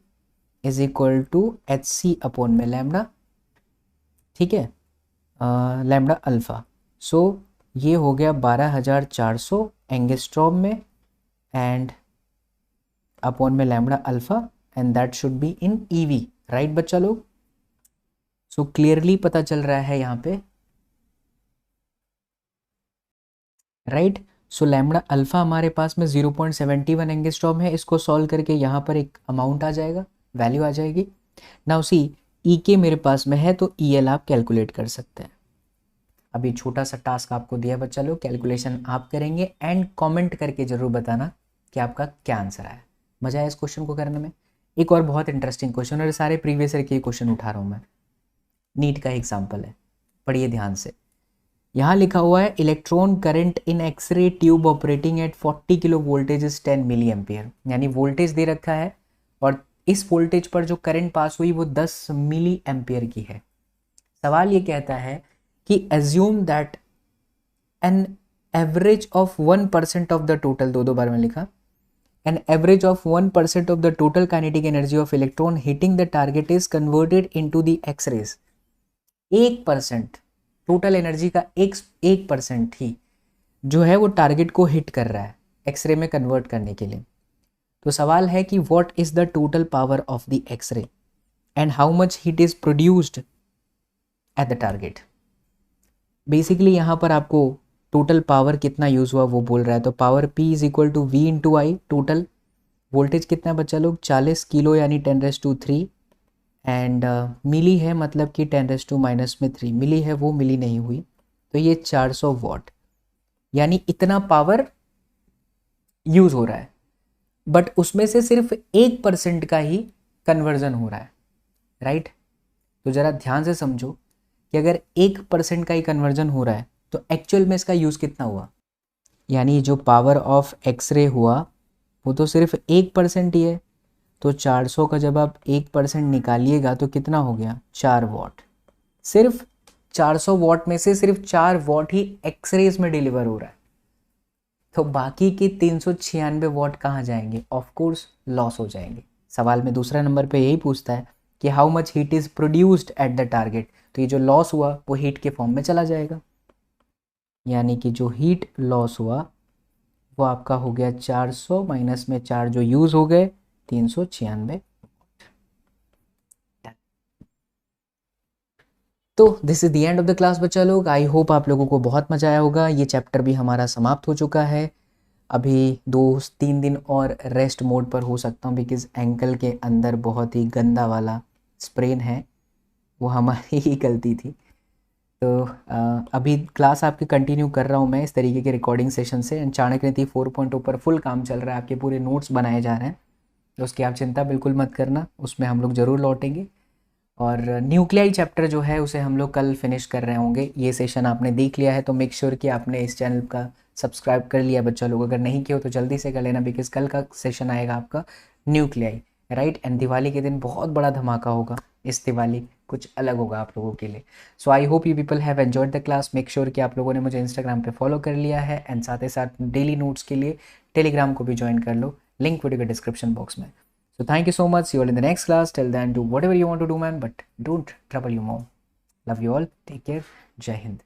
is equal to H C upon में लैम्बडा, ठीक है, लैम्बडा अल्फा। सो ये हो गया 12400 एंगस्ट्रॉम में एंड अपॉन में lambda alpha, and that should be in EV, right बच्चा लोग। सो क्लियरली पता चल रहा है यहाँ पे, राइट। सो लैम्बडा अल्फा हमारे पास में 0.71 एंगस्ट्रॉम है, इसको सॉल्व करके यहाँ पर एक अमाउंट आ जाएगा, वैल्यू आ जाएगी। नाउ सी ई के मेरे पास में है तो EL आप कैलकुलेट कर सकते हैं। अभी छोटा सा टास्क आपको दिया बच्चा लोग, कैलकुलेशन आप करेंगे एंड कमेंट करके जरूर बताना कि आपका क्या आंसर आया। मजा आया इस क्वेश्चन को करने में। एक और बहुत इंटरेस्टिंग क्वेश्चन, और सारे प्रीवियस ईयर के क्वेश्चन उठा रहा हूँ मैं, नीट का एग्जाम्पल है, पढ़िए ध्यान से। यहाँ लिखा हुआ है electron current in x-ray tube operating at 40 kilo voltage is 10 milli ampere, यानी वोल्टेज दे रखा है और इस वोल्टेज पर जो करंट पास हुई वो 10 मिली एम्पियर की है। सवाल ये कहता है कि assume that an average of 1% of the total, दो बार में लिखा, an average of 1% of the total kinetic energy of electron hitting the target is converted into the x-rays. 1% total energy का 1% ही जो है वो टारगेट को हिट कर रहा है एक्सरे में कन्वर्ट करने के लिए। तो सवाल है कि what is the total power of the x-ray and how much heat is produced at the target. Basically यहाँ पर आपको टोटल पावर कितना यूज़ हुआ वो बोल रहा है। तो power P is equal to V into I. Total voltage कितना है बच्चा लोग, 40 किलो यानी 10⁻³ एंड मिली है, मतलब कि 10⁻³ मिली है, वो मिली नहीं हुई, तो ये 400 वाट यानी इतना पावर यूज़ हो रहा है। बट उसमें से सिर्फ 1% का ही कन्वर्जन हो रहा है, राइट। तो ज़रा ध्यान से समझो कि अगर 1% का ही कन्वर्जन हो रहा है तो एक्चुअल में इसका यूज़ कितना हुआ, यानी जो पावर ऑफ एक्सरे हुआ वो तो सिर्फ 1% ही है। तो 400 का जब आप 1% निकालिएगा तो कितना हो गया, 4 वाट। सिर्फ 400 वाट में से सिर्फ 4 वाट ही एक्सरेज में डिलीवर हो रहा है। तो बाकी के 396 वाट कहाँ जाएंगे, ऑफ कोर्स लॉस हो जाएंगे। सवाल में दूसरा नंबर पे यही पूछता है कि how much heat is produced at the target. तो ये जो लॉस हुआ वो हीट के फॉर्म में चला जाएगा, यानी कि जो हीट लॉस हुआ वो आपका हो गया 400 माइनस में 4 जो यूज़ हो गए 396। तो this is the end of the class बच्चा लोग। आई होप आप लोगों को बहुत मजा आया होगा। ये चैप्टर भी हमारा समाप्त हो चुका है। अभी 2-3 दिन और रेस्ट मोड पर हो सकता हूँ बिकॉज एंकल के अंदर बहुत ही गंदा वाला स्प्रेन है, वो हमारी ही गलती थी। तो अभी क्लास आपकी कंटिन्यू कर रहा हूँ मैं इस तरीके के रिकॉर्डिंग सेशन से। एंड चाणक्य नीति 4.0 पर फुल काम चल रहा है, आपके पूरे नोट्स बनाए जा रहे हैं, तो उसकी आप चिंता बिल्कुल मत करना, उसमें हम लोग ज़रूर लौटेंगे। और न्यूक्लियाई चैप्टर जो है उसे हम लोग कल फिनिश कर रहे होंगे। ये सेशन आपने देख लिया है तो मेक श्योर कि आपने इस चैनल का सब्सक्राइब कर लिया बच्चा लोग। अगर नहीं किया हो तो जल्दी से कर लेना बिकॉज कल का सेशन आएगा आपका न्यूक्लियाई, राइट। एंड दिवाली के दिन बहुत बड़ा धमाका होगा, इस दिवाली कुछ अलग होगा आप लोगों के लिए। So I hope you people have enjoyed the class. Make sure कि आप लोगों ने मुझे इंस्टाग्राम पे फॉलो कर लिया है एंड साथ ही साथ डेली नोट्स के लिए टेलीग्राम को भी ज्वाइन कर लो, लिंक वीडियो के डिस्क्रिप्शन बॉक्स में। So thank you so much. See you all in the next class. Till then, do whatever you want to do, man. But don't trouble your mom. Love you all. Take care. Jai Hind.